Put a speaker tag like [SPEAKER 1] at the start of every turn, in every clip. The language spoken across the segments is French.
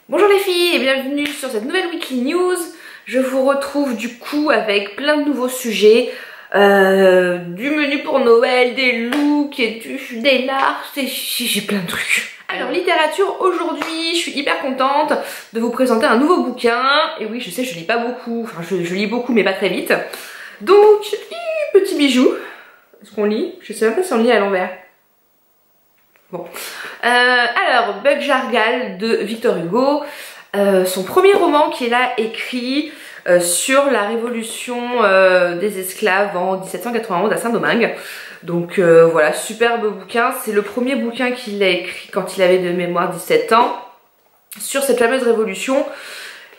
[SPEAKER 1] Bonjour les filles et bienvenue sur cette nouvelle Weekly News. Je vous retrouve du coup avec plein de nouveaux sujets, du menu pour Noël, des looks, et des lards, j'ai plein de trucs. Alors littérature, aujourd'hui je suis hyper contente de vous présenter un nouveau bouquin. Et oui je sais je lis pas beaucoup, enfin je lis beaucoup mais pas très vite. Donc, petit bijou. Est-ce qu'on lit? Je sais même pas si on lit à l'envers. Bon. Alors, Bug Jargal de Victor Hugo, son premier roman qu'il a écrit sur la révolution des esclaves en 1791 à Saint-Domingue. Donc voilà, superbe bouquin. C'est le premier bouquin qu'il a écrit quand il avait de mémoire 17 ans sur cette fameuse révolution.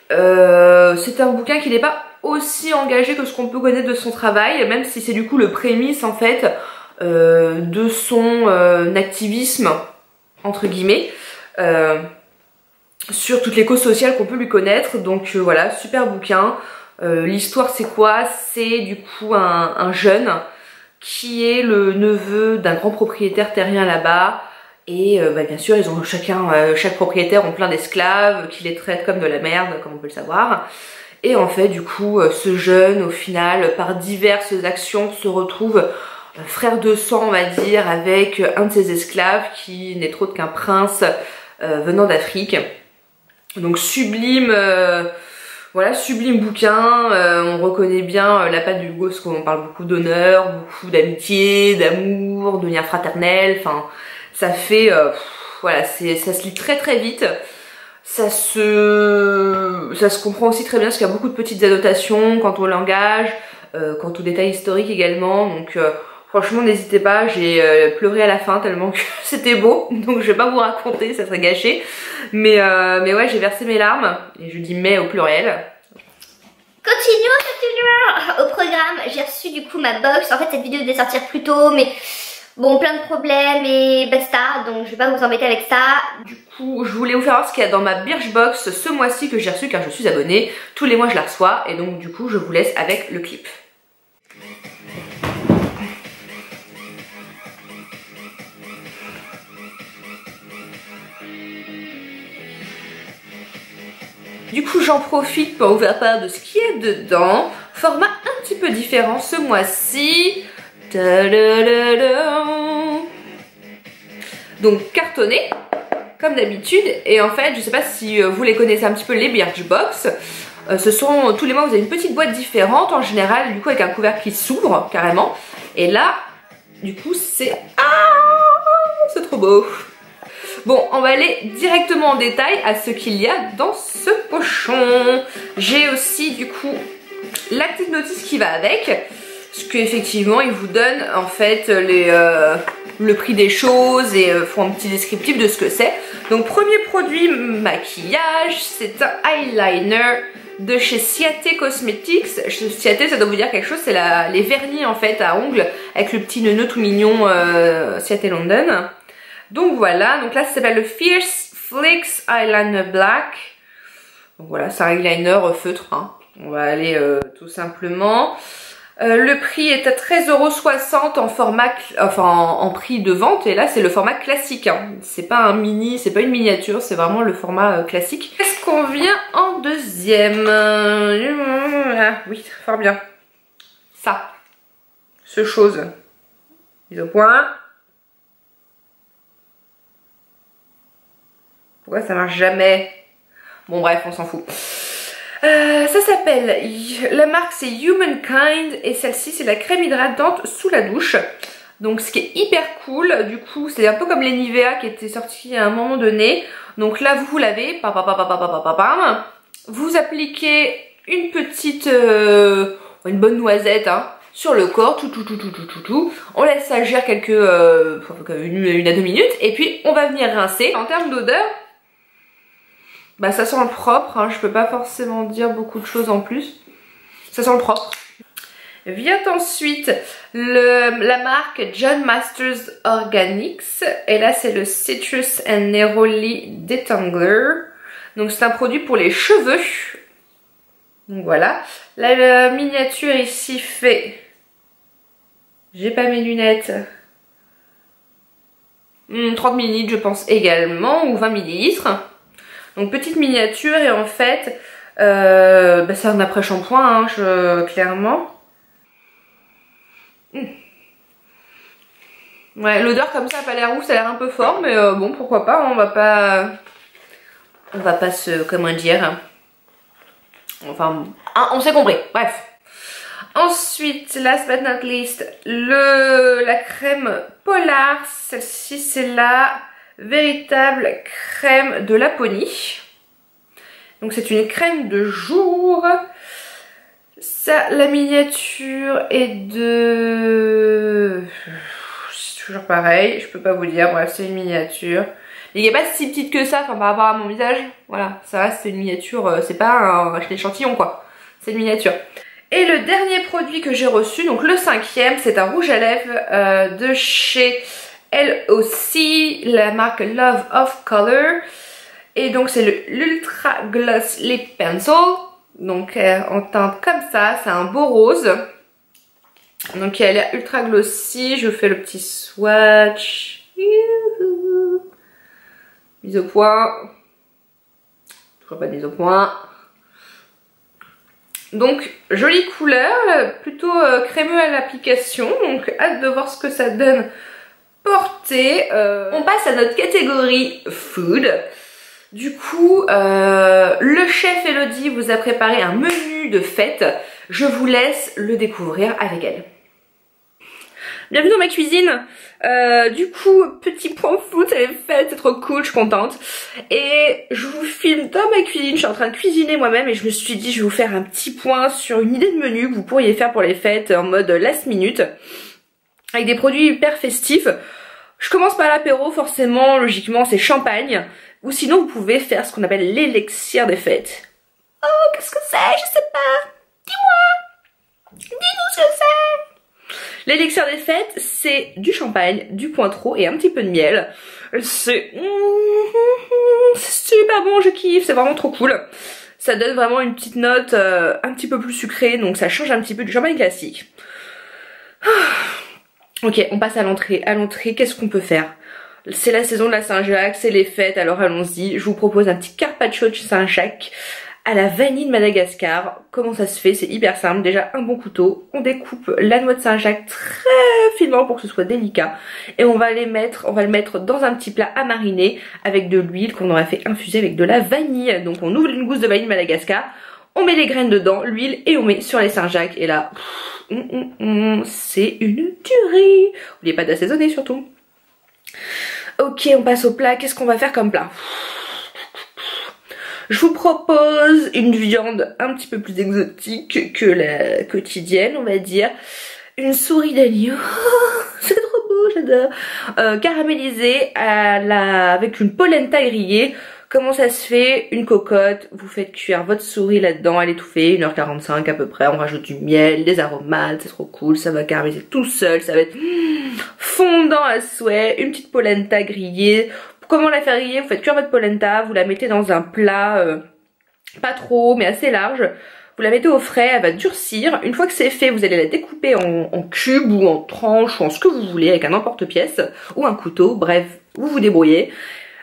[SPEAKER 1] C'est un bouquin qui n'est pas aussi engagé que ce qu'on peut connaître de son travail, même si c'est du coup le prémisse en fait de son activisme entre guillemets sur toutes les causes sociales qu'on peut lui connaître. Donc voilà, super bouquin. L'histoire c'est quoi? C'est du coup un jeune qui est le neveu d'un grand propriétaire terrien là-bas. Et bien sûr ils ont chaque propriétaire ont plein d'esclaves qui les traitent comme de la merde, comme on peut le savoir. Et en fait du coup ce jeune au final par diverses actions se retrouve frère de sang on va dire avec un de ses esclaves qui n'est autre qu'un prince venant d'Afrique. Donc sublime, voilà, sublime bouquin. On reconnaît bien la patte d'Hugo parce qu'on parle beaucoup d'honneur, beaucoup d'amitié, d'amour, de lien fraternel. Enfin ça fait, voilà, ça se lit très très vite. Ça se comprend aussi très bien parce qu'il y a beaucoup de petites annotations quant au langage, quant aux détails historiques également. Donc franchement n'hésitez pas, j'ai pleuré à la fin tellement que c'était beau, donc je vais pas vous raconter, ça serait gâché. Mais ouais, j'ai versé mes larmes, et je dis mais au pluriel.
[SPEAKER 2] Continuons au programme. J'ai reçu du coup ma box. En fait cette vidéo devait sortir plus tôt mais bon, plein de problèmes et basta, donc je vais pas vous embêter avec ça.
[SPEAKER 1] Du coup, je voulais vous faire voir ce qu'il y a dans ma Birchbox ce mois-ci que j'ai reçu car je suis abonnée. Tous les mois je la reçois et donc du coup je vous laisse avec le clip. Du coup j'en profite pour vous faire part de ce qu'il y a dedans. Format un petit peu différent ce mois-ci. Donc cartonné comme d'habitude. Et en fait je sais pas si vous les connaissez un petit peu, les Birchbox. Ce sont tous les mois vous avez une petite boîte différente en général, du coup avec un couvercle qui s'ouvre carrément. Et là du coup c'est c'est trop beau. Bon, on va aller directement en détail à ce qu'il y a dans ce pochon. J'ai aussi du coup la petite notice qui va avec, parce qu'effectivement il vous donne en fait le prix des choses et font un petit descriptif de ce que c'est. Donc premier produit maquillage, c'est un eyeliner de chez Ciate Cosmetics. Ciate ça doit vous dire quelque chose, c'est les vernis en fait à ongles avec le petit nœud tout mignon Ciate London. Donc voilà, donc là ça s'appelle le Fierce Flicks Eyeliner Black. Donc voilà, c'est un eyeliner feutre, hein. On va aller tout simplement. Le prix est à 13,60 € en format, enfin en prix de vente, et là c'est le format classique, hein. C'est pas un mini, c'est pas une miniature, c'est vraiment le format classique. Qu'est-ce qu'on vient en deuxième? Oui, fort bien. Ça, ce chose, mise au point. Pourquoi ça marche jamais? Bon bref, on s'en fout. Ça s'appelle, la marque c'est Humankind et celle-ci c'est la crème hydratante sous la douche. Donc ce qui est hyper cool, du coup c'est un peu comme les Nivea qui étaient sortis à un moment donné. Donc là vous lavez, vous appliquez une petite, une bonne noisette hein, sur le corps, tout. On laisse ça agir quelques, une à 2 minutes et puis on va venir rincer. En termes d'odeur, bah ça sent le propre, hein, je peux pas forcément dire beaucoup de choses en plus. Ça sent le propre. Vient ensuite la marque John Masters Organics. Et là c'est le Citrus and Neroli Detangler. Donc c'est un produit pour les cheveux. Donc voilà. La miniature ici fait... J'ai pas mes lunettes. 30 ml je pense également, ou 20 ml. Donc petite miniature et en fait c'est un après-shampoing hein, clairement. Ouais, l'odeur comme ça a pas l'air ouf, ça a l'air un peu fort, mais bon pourquoi pas, on va pas se, comment dire, enfin on s'est compris, bref. Ensuite, last but not least, la crème Polar, celle-ci c'est la véritable crème de Laponie. Donc c'est une crème de jour. Ça, la miniature est de... C'est toujours pareil, je peux pas vous dire, bref c'est une miniature. Il n'y a pas si petite que ça, enfin par rapport à mon visage, voilà, ça reste une miniature, c'est pas un échantillon quoi, c'est une miniature. Et le dernier produit que j'ai reçu, donc le 5e, c'est un rouge à lèvres de chez LOC, la marque Love of Color. Et donc c'est l'Ultra Gloss Lip Pencil, donc en teinte comme ça, c'est un beau rose. Donc elle est ultra glossy, je vous fais le petit swatch. Mise au point. Toujours pas de mise au point. Donc jolie couleur, plutôt crémeux à l'application, donc hâte de voir ce que ça donne porté. On passe à notre catégorie food. Du coup, le chef Elodie vous a préparé un menu de fête. Je vous laisse le découvrir avec elle. Bienvenue dans ma cuisine. Du coup, petit point food, c'est les fêtes, c'est trop cool, je suis contente. Et je vous filme dans ma cuisine, je suis en train de cuisiner moi-même et je me suis dit je vais vous faire un petit point sur une idée de menu que vous pourriez faire pour les fêtes en mode last minute. Avec des produits hyper festifs. Je commence par l'apéro, forcément, logiquement c'est champagne. Ou sinon vous pouvez faire ce qu'on appelle l'élixir des fêtes. Oh, qu'est-ce que c'est? Je sais pas. Dis-moi. Dis-nous ce que c'est. L'élixir des fêtes, c'est du champagne, du Cointreau et un petit peu de miel. C'est super bon, je kiffe, c'est vraiment trop cool. Ça donne vraiment une petite note un petit peu plus sucrée, donc ça change un petit peu du champagne classique. Ok, on passe à l'entrée. À l'entrée, qu'est-ce qu'on peut faire? C'est la saison de la Saint-Jacques, c'est les fêtes, alors allons-y. Je vous propose un petit carpaccio de Saint-Jacques à la vanille de Madagascar. Comment ça se fait? C'est hyper simple. Déjà un bon couteau, on découpe la noix de Saint-Jacques très finement pour que ce soit délicat. Et on va le mettre dans un petit plat à mariner avec de l'huile qu'on aura fait infuser avec de la vanille. Donc on ouvre une gousse de vanille de Madagascar, on met les graines dedans, l'huile et on met sur les Saint-Jacques. Et là, c'est une tuerie. N'oubliez pas d'assaisonner surtout. Ok, on passe au plat. Qu'est-ce qu'on va faire comme plat? Je vous propose une viande un petit peu plus exotique que la quotidienne, on va dire. Une souris d'agneau. C'est trop beau, j'adore. Caramélisée avec une polenta grillée. Comment ça se fait? Une cocotte, vous faites cuire votre souris là-dedans, elle est étouffée, 1h45 à peu près, on rajoute du miel, des aromates, c'est trop cool, ça va caraméliser tout seul, ça va être fondant à souhait, une petite polenta grillée. Comment la faire griller? Vous faites cuire votre polenta, vous la mettez dans un plat, pas trop mais assez large, vous la mettez au frais, elle va durcir. Une fois que c'est fait, vous allez la découper en cubes ou en tranches ou en ce que vous voulez avec un emporte-pièce ou un couteau, bref, vous vous débrouillez.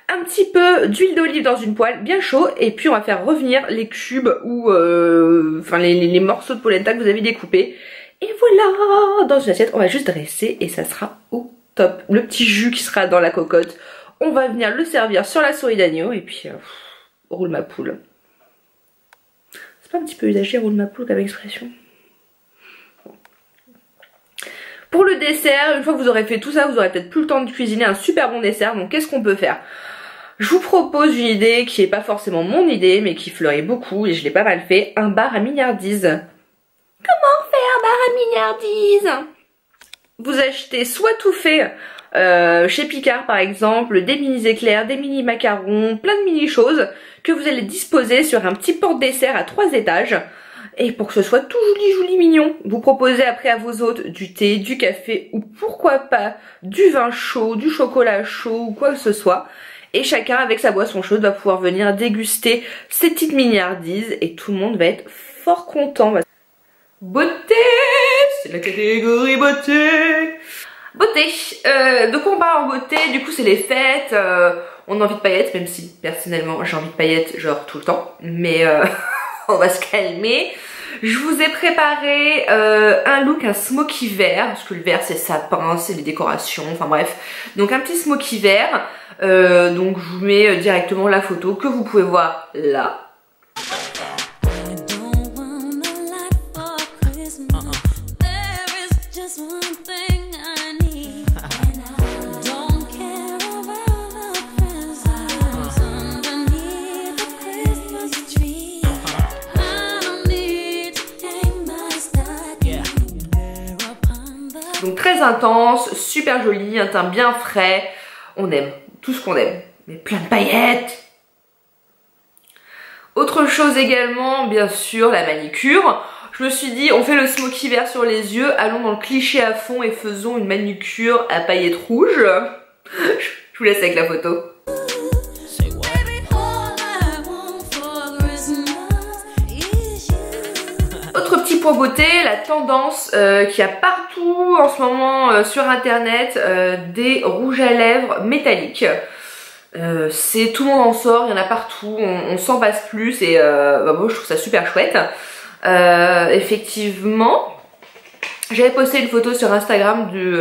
[SPEAKER 1] Un petit peu d'huile d'olive dans une poêle bien chaud et puis on va faire revenir les cubes ou les morceaux de polenta que vous avez découpés. Et voilà, dans une assiette on va juste dresser et ça sera au top. Le petit jus qui sera dans la cocotte, on va venir le servir sur la souris d'agneau et puis roule ma poule. C'est pas un petit peu usagé roule ma poule comme expression? Pour le dessert, une fois que vous aurez fait tout ça, vous aurez peut-être plus le temps de cuisiner un super bon dessert. Donc qu'est-ce qu'on peut faire? Je vous propose une idée qui n'est pas forcément mon idée, mais qui fleurit beaucoup et je l'ai pas mal fait, un bar à mignardise. Comment faire un bar à mignardise? Vous achetez soit tout fait, chez Picard par exemple, des mini éclairs, des mini macarons, plein de mini choses que vous allez disposer sur un petit porte-dessert à 3 étages. Et pour que ce soit tout joli mignon, vous proposez après à vos hôtes du thé, du café ou pourquoi pas du vin chaud, du chocolat chaud ou quoi que ce soit. Et chacun avec sa boisson chaude va pouvoir venir déguster ces petites mignardises et tout le monde va être fort content. Beauté, c'est la catégorie beauté. Beauté, donc on part en beauté, du coup c'est les fêtes, On a envie de paillettes, même si personnellement j'ai envie de paillettes genre tout le temps. Mais on va se calmer. Je vous ai préparé un look, un smoky vert, parce que le vert c'est sapin, c'est les décorations, enfin bref. Donc un petit smoky vert. Donc je vous mets directement la photo que vous pouvez voir là. Donc très intense, super joli, un teint bien frais, on aime, tout ce qu'on aime, mais plein de paillettes. Autre chose également, bien sûr, la manicure. Je me suis dit, on fait le smoky vert sur les yeux, allons dans le cliché à fond et faisons une manicure à paillettes rouges. Je vous laisse avec la photo. Autre petit point beauté, la tendance qu'il y a partout en ce moment sur internet, des rouges à lèvres métalliques. C'est tout le monde en sort, il y en a partout, on s'en passe plus et moi je trouve ça super chouette. Effectivement, j'avais posté une photo sur Instagram du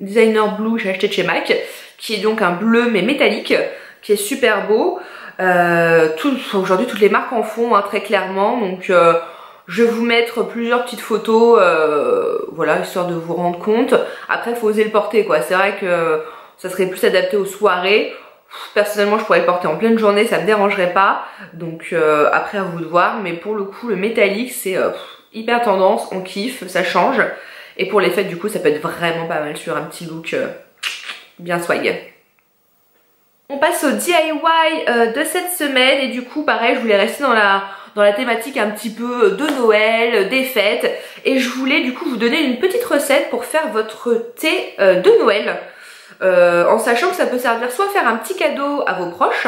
[SPEAKER 1] designer blue que j'ai acheté de chez MAC, qui est donc un bleu mais métallique, qui est super beau. Aujourd'hui toutes les marques en font très clairement, donc je vais vous mettre plusieurs petites photos, voilà, histoire de vous rendre compte. Après il faut oser le porter quoi, c'est vrai que ça serait plus adapté aux soirées. Personnellement je pourrais le porter en pleine journée, ça me dérangerait pas. Donc après à vous de voir, mais pour le coup le métallique c'est hyper tendance, on kiffe, ça change. Et pour les fêtes du coup ça peut être vraiment pas mal sur un petit look bien swag. On passe au DIY de cette semaine et du coup pareil je voulais rester dans la thématique un petit peu de Noël, des fêtes. Et je voulais du coup vous donner une petite recette pour faire votre thé de Noël. En sachant que ça peut servir soit à faire un petit cadeau à vos proches,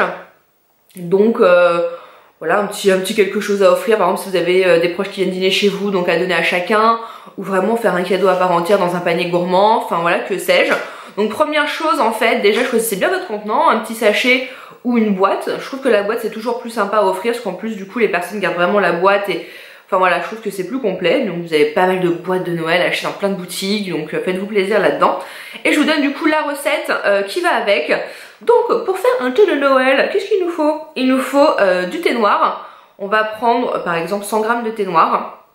[SPEAKER 1] donc voilà un petit quelque chose à offrir, par exemple si vous avez des proches qui viennent dîner chez vous, donc à donner à chacun, ou vraiment faire un cadeau à part entière dans un panier gourmand, enfin voilà, que sais-je. Donc première chose en fait, déjà choisissez bien votre contenant, un petit sachet ou une boîte. Je trouve que la boîte c'est toujours plus sympa à offrir parce qu'en plus du coup les personnes gardent vraiment la boîte et enfin voilà, je trouve que c'est plus complet. Donc vous avez pas mal de boîtes de Noël achetées dans plein de boutiques, donc faites-vous plaisir là-dedans. Et je vous donne du coup la recette qui va avec. Donc pour faire un thé de Noël, qu'est-ce qu'il nous faut? Il nous faut du thé noir. On va prendre par exemple 100 g de thé noir.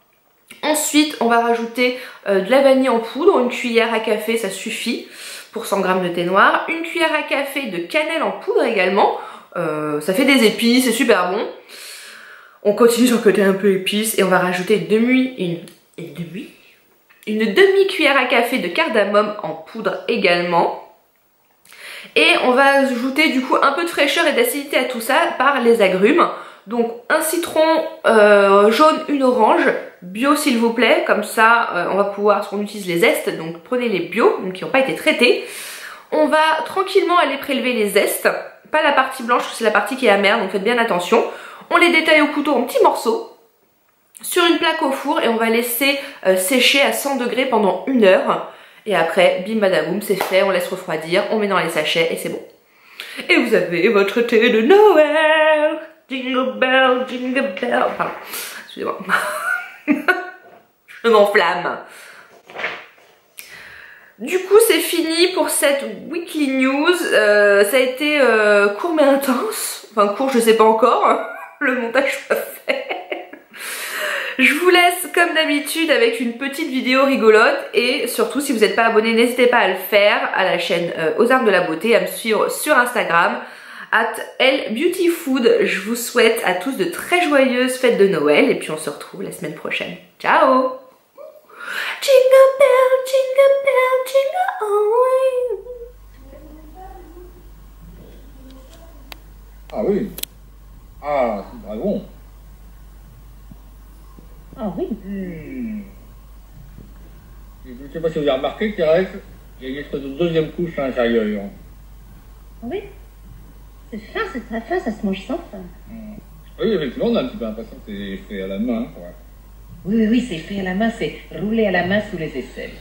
[SPEAKER 1] Ensuite on va rajouter de la vanille en poudre, une cuillère à café ça suffit pour 100 g de thé noir. Une cuillère à café de cannelle en poudre également. Ça fait des épices, c'est super bon. On continue sur le côté un peu épice et on va rajouter une demi-cuillère à café de cardamome en poudre également. Et on va ajouter du coup un peu de fraîcheur et d'acidité à tout ça par les agrumes. Donc un citron jaune, une orange, bio s'il vous plaît, comme ça on va pouvoir, parce qu'on utilise les zestes, donc prenez les bio, donc qui n'ont pas été traités. On va tranquillement aller prélever les zestes, pas la partie blanche, c'est la partie qui est amère, donc faites bien attention. On les détaille au couteau en petits morceaux sur une plaque au four et on va laisser sécher à 100 degrés pendant 1 heure. Et après, bim badaboum, c'est fait, on laisse refroidir, on met dans les sachets et c'est bon. Et vous avez votre thé de Noël. Jingle bell, jingle bell. Pardon, excusez-moi. Je m'enflamme. Du coup, c'est fini pour cette weekly news. Ça a été court mais intense. Enfin, court, je sais pas encore. Le montage pas fait. Je vous laisse comme d'habitude avec une petite vidéo rigolote et surtout si vous n'êtes pas abonné n'hésitez pas à le faire à la chaîne Aux Arts de la Beauté, à me suivre sur Instagram @elbeautyfood. Je vous souhaite à tous de très joyeuses fêtes de Noël et puis on se retrouve la semaine prochaine. Ciao. Jingle bell, jingle bell, jingle all the way.
[SPEAKER 3] Ah oui. Ah, c'est bon.
[SPEAKER 4] Ah oui.
[SPEAKER 3] Je ne sais pas si vous avez remarqué, Thérèse, il y a une espèce de deuxième couche à l'intérieur.
[SPEAKER 4] Oui. C'est fin, c'est très fin, ça se mange sans fin.
[SPEAKER 3] Oui, effectivement, on a un petit peu l'impression que c'est fait à la main. Ouais.
[SPEAKER 4] Oui, c'est fait à la main, c'est roulé à la main sous les aisselles.